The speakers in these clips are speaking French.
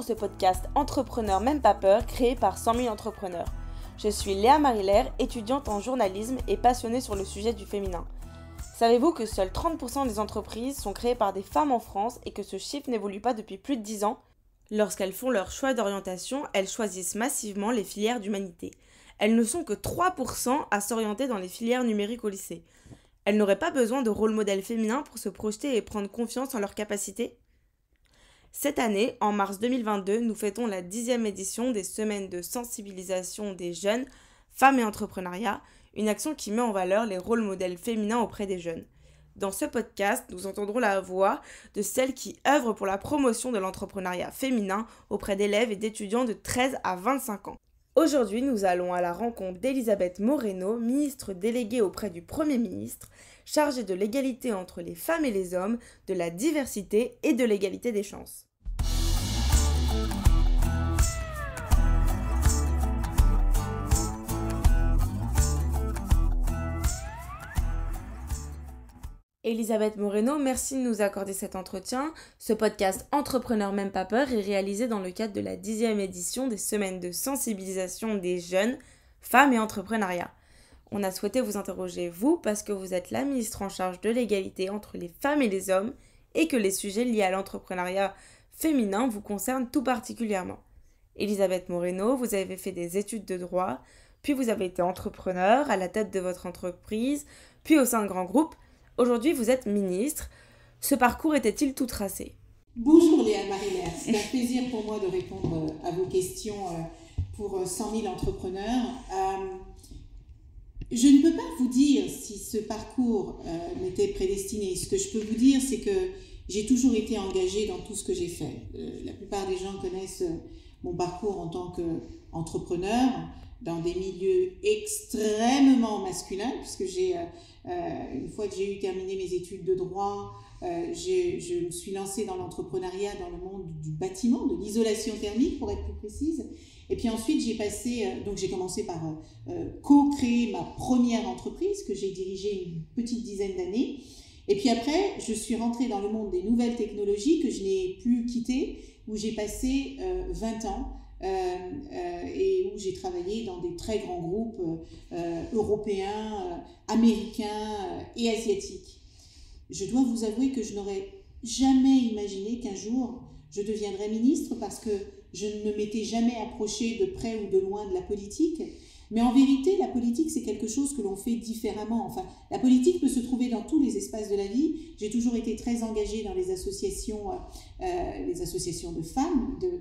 dans ce podcast Entrepreneur même pas peur, créé par 100 000 entrepreneurs. Je suis Léa Marie-Laire, étudiante en journalisme et passionnée sur le sujet du féminin. Savez-vous que seuls 30% des entreprises sont créées par des femmes en France et que ce chiffre n'évolue pas depuis plus de 10 ans ? Lorsqu'elles font leur choix d'orientation, elles choisissent massivement les filières d'humanité. Elles ne sont que 3% à s'orienter dans les filières numériques au lycée. Elles n'auraient pas besoin de rôle modèle féminin pour se projeter et prendre confiance en leurs capacités ? Cette année, en mars 2022, nous fêtons la 10e édition des semaines de sensibilisation des jeunes, femmes et entrepreneuriat, une action qui met en valeur les rôles modèles féminins auprès des jeunes. Dans ce podcast, nous entendrons la voix de celles qui œuvrent pour la promotion de l'entrepreneuriat féminin auprès d'élèves et d'étudiants de 13 à 25 ans. Aujourd'hui, nous allons à la rencontre d'Elisabeth Moreno, ministre déléguée auprès du Premier ministre, chargée de l'égalité entre les femmes et les hommes, de la diversité et de l'égalité des chances. Elisabeth Moreno, merci de nous accorder cet entretien. Ce podcast Entrepreneur même pas peur est réalisé dans le cadre de la 10e édition des semaines de sensibilisation des jeunes, femmes et entrepreneuriat. On a souhaité vous interroger, vous, parce que vous êtes la ministre en charge de l'égalité entre les femmes et les hommes et que les sujets liés à l'entrepreneuriat féminin vous concernent tout particulièrement. Elisabeth Moreno, vous avez fait des études de droit, puis vous avez été entrepreneur à la tête de votre entreprise, puis au sein de grands groupes. Aujourd'hui, vous êtes ministre. Ce parcours était-il tout tracé ? Bonjour Léa Marie-Laire, c'est un plaisir pour moi de répondre à vos questions pour 100 000 entrepreneurs. Je ne peux pas vous dire si ce parcours m'était prédestiné. Ce que je peux vous dire, c'est que j'ai toujours été engagée dans tout ce que j'ai fait. La plupart des gens connaissent mon parcours en tant qu'entrepreneur dans des milieux extrêmement masculins, puisque une fois que j'ai terminé mes études de droit, je me suis lancée dans l'entrepreneuriat dans le monde du bâtiment, de l'isolation thermique pour être plus précise. Et puis ensuite, j'ai commencé par co-créer ma première entreprise que j'ai dirigée une petite dizaine d'années. Et puis après, je suis rentrée dans le monde des nouvelles technologies que je n'ai plus quitté, où j'ai passé 20 ans et où j'ai travaillé dans des très grands groupes européens, américains et asiatiques. Je dois vous avouer que je n'aurais jamais imaginé qu'un jour je deviendrais ministre parce que je ne m'étais jamais approchée de près ou de loin de la politique. Mais en vérité, la politique, c'est quelque chose que l'on fait différemment. Enfin, la politique peut se trouver dans tous les espaces de la vie. J'ai toujours été très engagée dans les associations de femmes, de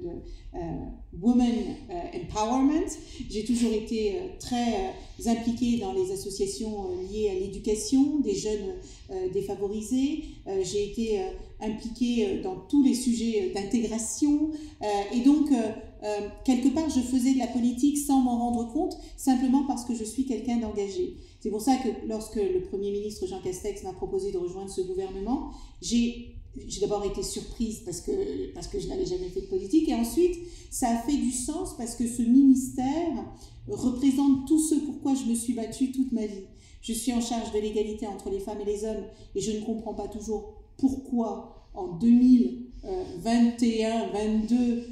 Women Empowerment. J'ai toujours été très impliquée dans les associations liées à l'éducation des jeunes défavorisés. J'ai été impliquée dans tous les sujets d'intégration. Et donc, quelque part, je faisais de la politique sans m'en rendre compte, simplement parce que je suis quelqu'un d'engagé. C'est pour ça que lorsque le Premier ministre Jean Castex m'a proposé de rejoindre ce gouvernement, j'ai d'abord été surprise parce que je n'avais jamais fait de politique, et ensuite ça a fait du sens parce que ce ministère représente tout ce pourquoi je me suis battue toute ma vie. Je suis en charge de l'égalité entre les femmes et les hommes, et je ne comprends pas toujours pourquoi en 2021-22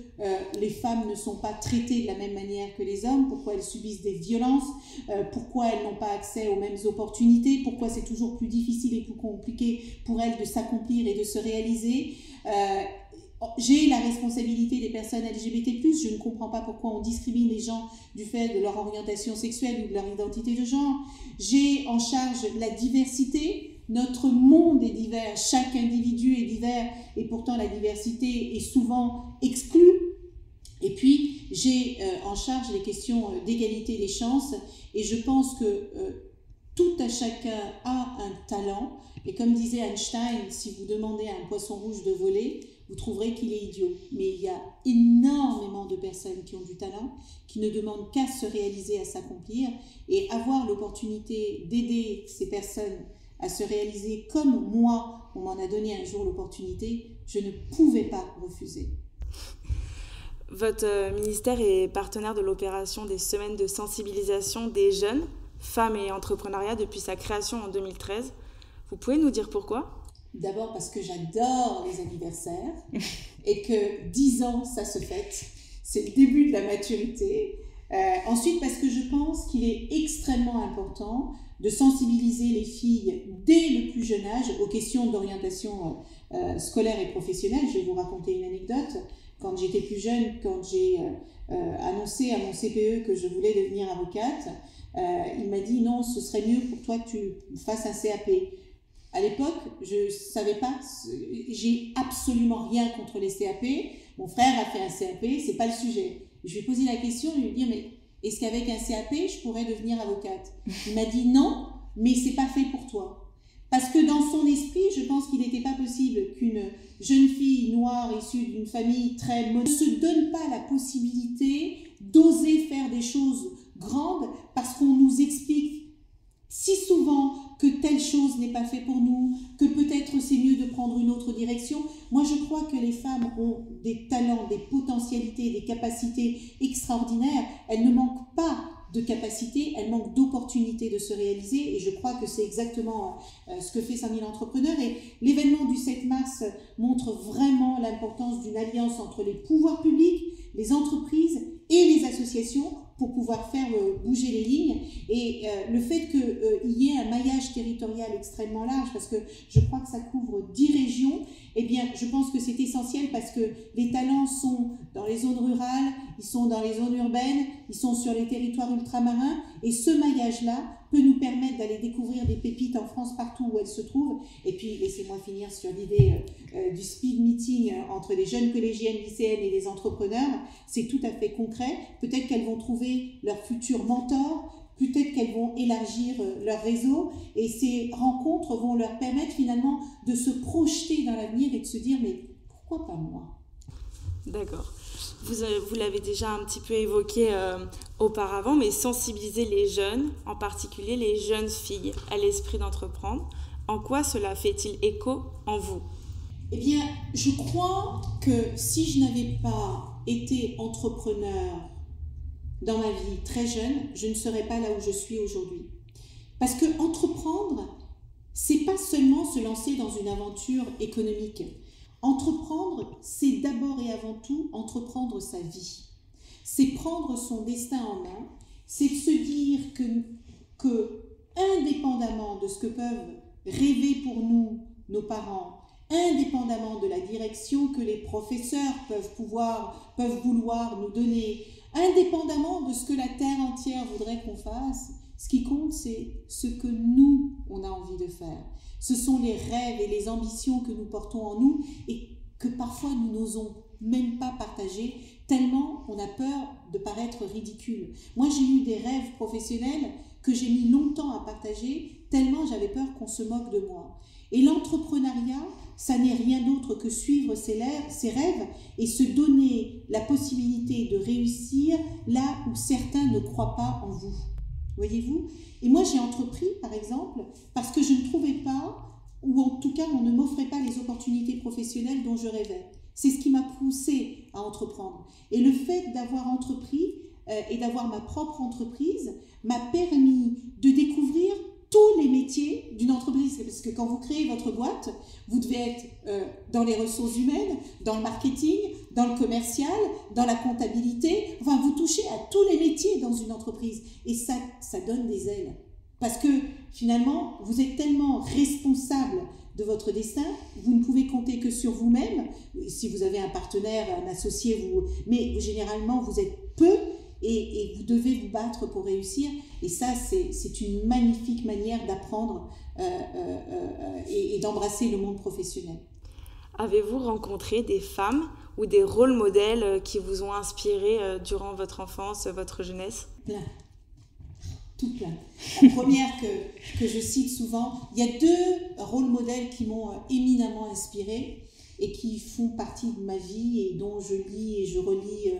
les femmes ne sont pas traitées de la même manière que les hommes, pourquoi elles subissent des violences, pourquoi elles n'ont pas accès aux mêmes opportunités, pourquoi c'est toujours plus difficile et plus compliqué pour elles de s'accomplir et de se réaliser. J'ai la responsabilité des personnes LGBT+, je ne comprends pas pourquoi on discrimine les gens du fait de leur orientation sexuelle ou de leur identité de genre. J'ai en charge la diversité. Notre monde est divers, chaque individu est divers, et pourtant la diversité est souvent exclue. Et puis, j'ai en charge les questions d'égalité des chances, et je pense que tout à chacun a un talent. Et comme disait Einstein, si vous demandez à un poisson rouge de voler, vous trouverez qu'il est idiot. Mais il y a énormément de personnes qui ont du talent, qui ne demandent qu'à se réaliser, à s'accomplir, et avoir l'opportunité d'aider ces personnes à se réaliser comme moi, on m'en a donné un jour l'opportunité, je ne pouvais pas refuser. Votre ministère est partenaire de l'opération des semaines de sensibilisation des jeunes, femmes et entrepreneuriat depuis sa création en 2013. Vous pouvez nous dire pourquoi ? D'abord parce que j'adore les anniversaires. et que 10 ans, ça se fête. C'est le début de la maturité. Ensuite, parce que je pense qu'il est extrêmement important de sensibiliser les filles dès le plus jeune âge aux questions d'orientation scolaire et professionnelle. Je vais vous raconter une anecdote. Quand j'étais plus jeune, quand j'ai annoncé à mon CPE que je voulais devenir avocate, il m'a dit non, ce serait mieux pour toi que tu fasses un CAP. À l'époque, je ne savais pas, j'ai absolument rien contre les CAP. Mon frère a fait un CAP, c'est pas le sujet. Je lui ai posé la question, je lui ai dit mais est-ce qu'avec un CAP, je pourrais devenir avocate? Il m'a dit non, mais c'est pas fait pour toi. Parce que dans son esprit, je pense qu'il n'était pas possible qu'une jeune fille noire issue d'une famille très modeste ne se donne pas la possibilité d'oser faire des choses grandes parce qu'on nous explique si souvent que telle chose n'est pas fait pour nous, que peut-être c'est mieux de prendre une autre direction. Moi, je crois que les femmes ont des talents, des potentialités, des capacités extraordinaires. Elles ne manquent pas de capacités, elles manquent d'opportunités de se réaliser et je crois que c'est exactement ce que fait 5000 entrepreneurs et l'événement du 7 mars montre vraiment l'importance d'une alliance entre les pouvoirs publics, les entreprises et les associations pour pouvoir faire bouger les lignes et le fait qu'il y ait un maillage territorial extrêmement large parce que je crois que ça couvre 10 régions, eh bien je pense que c'est essentiel parce que les talents sont dans les zones rurales, ils sont dans les zones urbaines, ils sont sur les territoires ultramarins et ce maillage-là peut nous permettre d'aller découvrir des pépites en France partout où elles se trouvent. Et puis laissez-moi finir sur l'idée du speed meeting entre les jeunes collégiennes, lycéennes et les entrepreneurs. C'est tout à fait concret. Peut-être qu'elles vont trouver leur futur mentor, peut-être qu'elles vont élargir leur réseau et ces rencontres vont leur permettre finalement de se projeter dans l'avenir et de se dire mais pourquoi pas moi? D'accord. Vous l'avez déjà un petit peu évoqué auparavant, mais sensibiliser les jeunes, en particulier les jeunes filles, à l'esprit d'entreprendre, en quoi cela fait-il écho en vous? Eh bien, je crois que si je n'avais pas été entrepreneur dans ma vie très jeune, je ne serais pas là où je suis aujourd'hui. Parce que entreprendre, c'est pas seulement se lancer dans une aventure économique. Entreprendre, c'est d'abord et avant tout entreprendre sa vie. C'est prendre son destin en main, c'est de se dire que indépendamment de ce que peuvent rêver pour nous nos parents, indépendamment de la direction que les professeurs peuvent vouloir nous donner, indépendamment de ce que la terre entière voudrait qu'on fasse, ce qui compte, c'est ce que nous, on a envie de faire. Ce sont les rêves et les ambitions que nous portons en nous et que parfois nous n'osons même pas partager, tellement on a peur de paraître ridicule. Moi, j'ai eu des rêves professionnels que j'ai mis longtemps à partager, tellement j'avais peur qu'on se moque de moi. Et l'entrepreneuriat, ça n'est rien d'autre que suivre ses rêves et se donner la possibilité de réussir là où certains ne croient pas en vous. Voyez-vous? Et moi, j'ai entrepris, par exemple, parce que je ne trouvais pas, ou en tout cas, on ne m'offrait pas les opportunités professionnelles dont je rêvais. C'est ce qui m'a poussée à entreprendre. Et le fait d'avoir entrepris et d'avoir ma propre entreprise m'a permis de découvrir tous les métiers d'une entreprise. Parce que quand vous créez votre boîte, vous devez être dans les ressources humaines, dans le marketing, dans le commercial, dans la comptabilité. Enfin, vous touchez à tous les métiers dans une entreprise. Et ça donne des ailes. Parce que finalement, vous êtes tellement responsable de votre destin, vous ne pouvez compter que sur vous-même. Si vous avez un partenaire, un associé, mais généralement, vous êtes peu. Et vous devez vous battre pour réussir. Et ça, c'est une magnifique manière d'apprendre et d'embrasser le monde professionnel. Avez-vous rencontré des femmes ou des rôles modèles qui vous ont inspiré durant votre enfance, votre jeunesse? Plein. Tout plein. La première que je cite souvent, il y a 2 rôles modèles qui m'ont éminemment inspirée et qui font partie de ma vie et dont je lis et je relis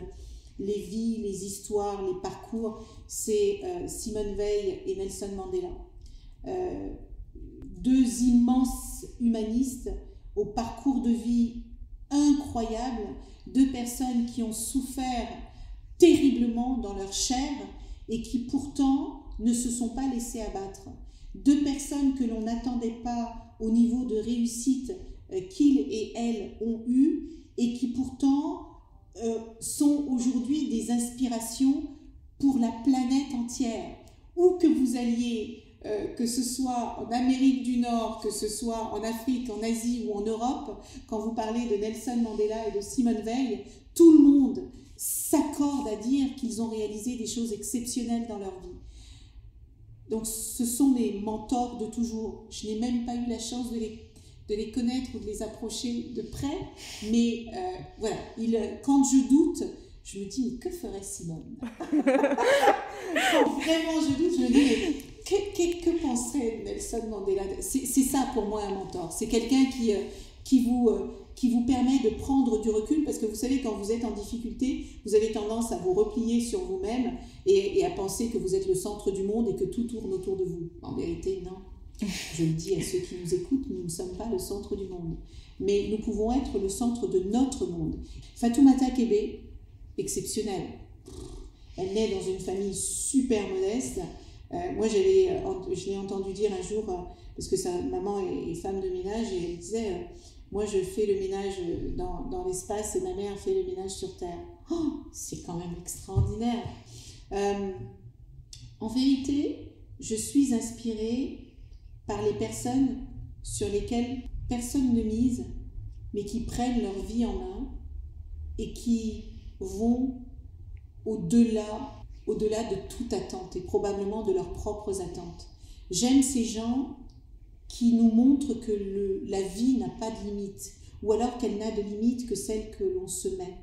les vies, les histoires, les parcours, c'est Simone Veil et Nelson Mandela. 2 immenses humanistes au parcours de vie incroyable, 2 personnes qui ont souffert terriblement dans leur chair et qui pourtant ne se sont pas laissées abattre. 2 personnes que l'on n'attendait pas au niveau de réussite qu'ils et elles ont eu et qui pourtant sont aujourd'hui des inspirations pour la planète entière. Où que vous alliez, que ce soit en Amérique du Nord, que ce soit en Afrique, en Asie ou en Europe, quand vous parlez de Nelson Mandela et de Simone Veil, tout le monde s'accorde à dire qu'ils ont réalisé des choses exceptionnelles dans leur vie. Donc ce sont mes mentors de toujours. Je n'ai même pas eu la chance de les connaître ou de les approcher de près, mais voilà, quand je doute, je me dis, mais que ferait Simone? Quand vraiment je doute, je me dis, mais que penserait Nelson Mandela? C'est ça pour moi un mentor. C'est quelqu'un qui vous permet de prendre du recul, parce que vous savez, quand vous êtes en difficulté, vous avez tendance à vous replier sur vous-même et à penser que vous êtes le centre du monde et que tout tourne autour de vous. En vérité, non. Je le dis à ceux qui nous écoutent, nous ne sommes pas le centre du monde. Mais nous pouvons être le centre de notre monde. Fatoumata Kébé, exceptionnelle. Elle naît dans une famille super modeste. Moi, je l'ai entendu dire un jour, parce que sa maman est femme de ménage, et elle disait, moi je fais le ménage dans l'espace et ma mère fait le ménage sur Terre. Oh, c'est quand même extraordinaire. En vérité, je suis inspirée par les personnes sur lesquelles personne ne mise, mais qui prennent leur vie en main et qui vont au-delà de toute attente et probablement de leurs propres attentes. J'aime ces gens qui nous montrent que la vie n'a pas de limite, ou alors qu'elle n'a de limite que celle que l'on se met,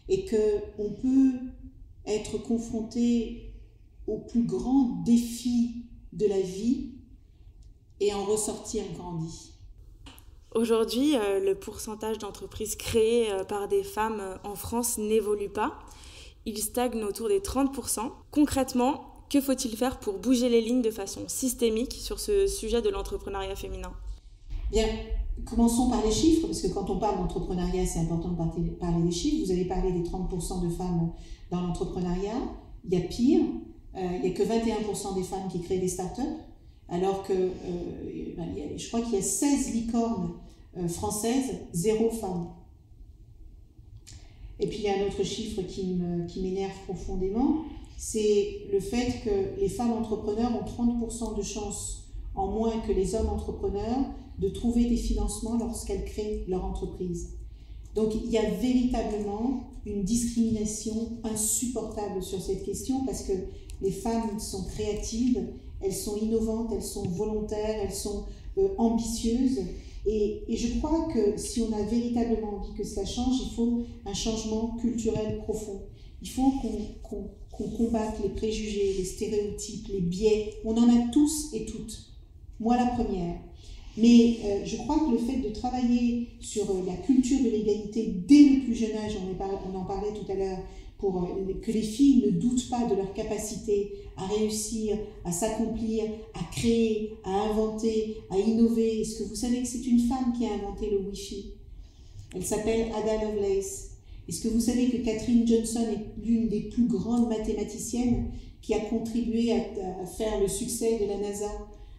et qu'on peut être confronté au plus grand défi de la vie et en ressortir grandi. Aujourd'hui, le pourcentage d'entreprises créées par des femmes en France n'évolue pas. Il stagne autour des 30%. Concrètement, que faut-il faire pour bouger les lignes de façon systémique sur ce sujet de l'entrepreneuriat féminin? Bien, commençons par les chiffres, parce que quand on parle d'entrepreneuriat, c'est important de parler des chiffres. Vous avez parlé des 30% de femmes dans l'entrepreneuriat. Il y a pire, il n'y a que 21% des femmes qui créent des startups, alors que je crois qu'il y a 16 licornes françaises, 0 femmes. Et puis il y a un autre chiffre qui m'énerve profondément, c'est le fait que les femmes entrepreneurs ont 30% de chances en moins que les hommes entrepreneurs de trouver des financements lorsqu'elles créent leur entreprise. Donc il y a véritablement une discrimination insupportable sur cette question, parce que les femmes sont créatives, elles sont innovantes, elles sont volontaires, elles sont ambitieuses. Et je crois que si on a véritablement envie que cela change, il faut un changement culturel profond. Il faut qu'on combatte les préjugés, les stéréotypes, les biais. On en a tous et toutes. Moi, la première. Mais je crois que le fait de travailler sur la culture de l'égalité dès le plus jeune âge, on en parlait tout à l'heure, pour que les filles ne doutent pas de leur capacité à réussir, à s'accomplir, à créer, à inventer, à innover. Est-ce que vous savez que c'est une femme qui a inventé le Wi-Fi? Elle s'appelle Ada Lovelace. Est-ce que vous savez que Katherine Johnson est l'une des plus grandes mathématiciennes qui a contribué à faire le succès de la NASA,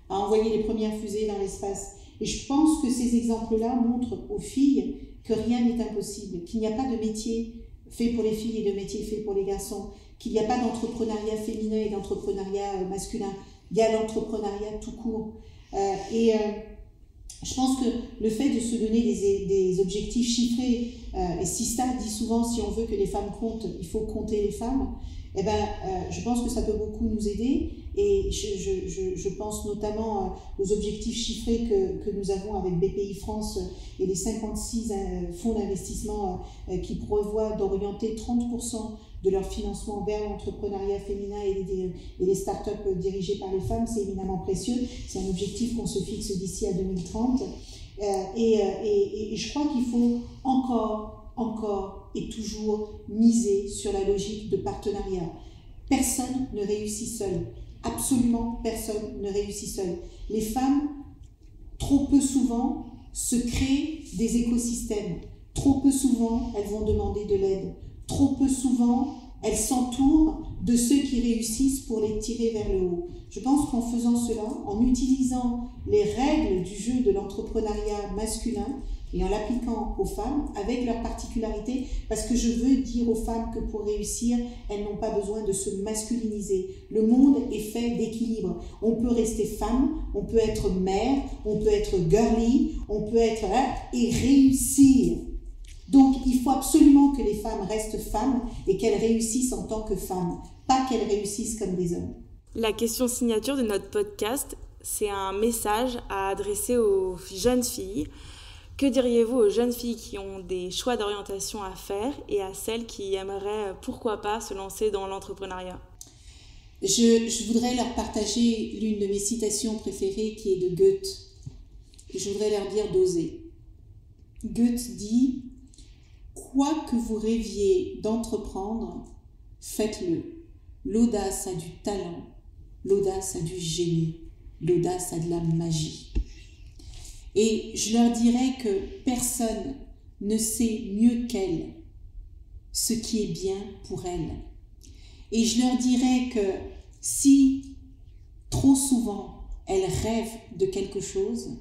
à envoyer les premières fusées dans l'espace? Et je pense que ces exemples-là montrent aux filles que rien n'est impossible, qu'il n'y a pas de métier fait pour les filles et de métier fait pour les garçons, qu'il n'y a pas d'entrepreneuriat féminin et d'entrepreneuriat masculin. Il y a l'entrepreneuriat tout court. Je pense que le fait de se donner des objectifs chiffrés, et Sista dit souvent, si on veut que les femmes comptent, il faut compter les femmes, je pense que ça peut beaucoup nous aider. Et je pense notamment aux objectifs chiffrés que nous avons avec BPI France et les 56 fonds d'investissement qui prévoient d'orienter 30% de leur financement vers l'entrepreneuriat féminin et les startups dirigées par les femmes. C'est éminemment précieux. C'est un objectif qu'on se fixe d'ici à 2030. Et je crois qu'il faut encore et toujours miser sur la logique de partenariat. Personne ne réussit seul. Absolument personne ne réussit seul. Les femmes, trop peu souvent, se créent des écosystèmes. Trop peu souvent, elles vont demander de l'aide. Trop peu souvent, elles s'entourent de ceux qui réussissent pour les tirer vers le haut. Je pense qu'en faisant cela, en utilisant les règles du jeu de l'entrepreneuriat masculin, et en l'appliquant aux femmes avec leurs particularités, parce que je veux dire aux femmes que pour réussir, elles n'ont pas besoin de se masculiniser. Le monde est fait d'équilibre. On peut rester femme, on peut être mère, on peut être girly, on peut être et réussir. Donc il faut absolument que les femmes restent femmes et qu'elles réussissent en tant que femmes, pas qu'elles réussissent comme des hommes. La question signature de notre podcast, c'est un message à adresser aux jeunes filles. Que diriez-vous aux jeunes filles qui ont des choix d'orientation à faire et à celles qui aimeraient, pourquoi pas, se lancer dans l'entrepreneuriat? Je voudrais leur partager l'une de mes citations préférées qui est de Goethe. Je voudrais leur dire d'oser. Goethe dit « Quoi que vous rêviez d'entreprendre, faites-le. L'audace a du talent, l'audace a du génie, l'audace a de la magie. » Et je leur dirais que personne ne sait mieux qu'elles ce qui est bien pour elles. Et je leur dirais que si trop souvent elles rêvent de quelque chose,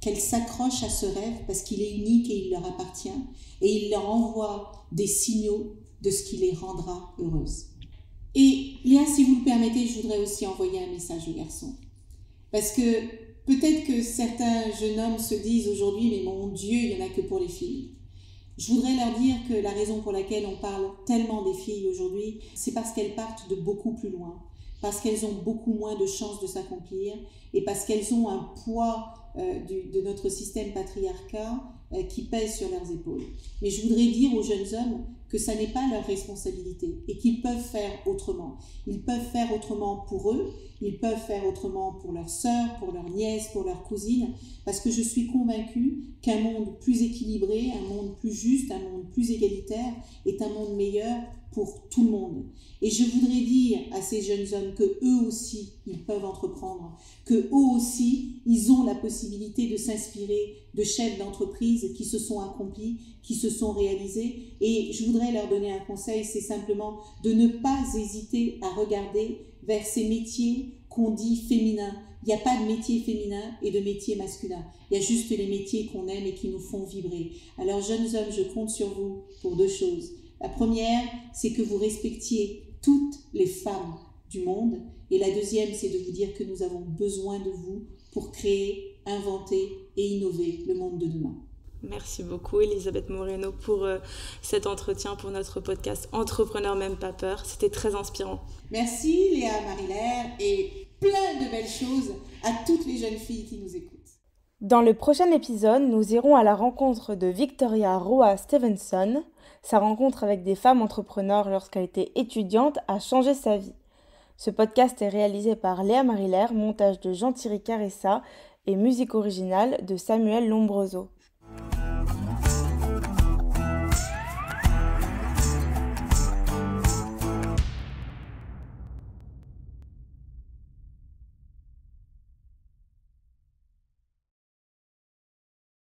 qu'elles s'accrochent à ce rêve parce qu'il est unique et il leur appartient, et il leur envoie des signaux de ce qui les rendra heureuses. Et Léa, si vous le permettez, je voudrais aussi envoyer un message aux garçons. Parce que peut-être que certains jeunes hommes se disent aujourd'hui « mais mon Dieu, il n'y en a que pour les filles ». Je voudrais leur dire que la raison pour laquelle on parle tellement des filles aujourd'hui, c'est parce qu'elles partent de beaucoup plus loin, parce qu'elles ont beaucoup moins de chances de s'accomplir et parce qu'elles ont un poids de notre système patriarcat qui pèse sur leurs épaules. Mais je voudrais dire aux jeunes hommes que ça n'est pas leur responsabilité et qu'ils peuvent faire autrement. Ils peuvent faire autrement pour eux, ils peuvent faire autrement pour leurs sœurs, pour leurs nièces, pour leurs cousines, parce que je suis convaincue qu'un monde plus équilibré, un monde plus juste, un monde plus égalitaire est un monde meilleur pour tout le monde. Et je voudrais dire à ces jeunes hommes que eux aussi, ils peuvent entreprendre, que eux aussi, ils ont la possibilité de s'inspirer de chefs d'entreprise qui se sont accomplis, qui se sont réalisés. Et je voudrais leur donner un conseil, c'est simplement de ne pas hésiter à regarder vers ces métiers qu'on dit féminins. Il n'y a pas de métier féminin et de métier masculin. Il y a juste les métiers qu'on aime et qui nous font vibrer. Alors, jeunes hommes, je compte sur vous pour deux choses. La première, c'est que vous respectiez toutes les femmes du monde. Et la deuxième, c'est de vous dire que nous avons besoin de vous pour créer, inventer et innover le monde de demain. Merci beaucoup Elisabeth Moreno pour cet entretien pour notre podcast Entrepreneur même pas peur. C'était très inspirant. Merci Léa Marie-Laire et plein de belles choses à toutes les jeunes filles qui nous écoutent. Dans le prochain épisode, nous irons à la rencontre de Victoria Roa Stevenson. Sa rencontre avec des femmes entrepreneurs lorsqu'elle était étudiante a changé sa vie. Ce podcast est réalisé par Léa Marie-Laire, montage de Jean-Thierry Caressa et musique originale de Samuel Lombroso.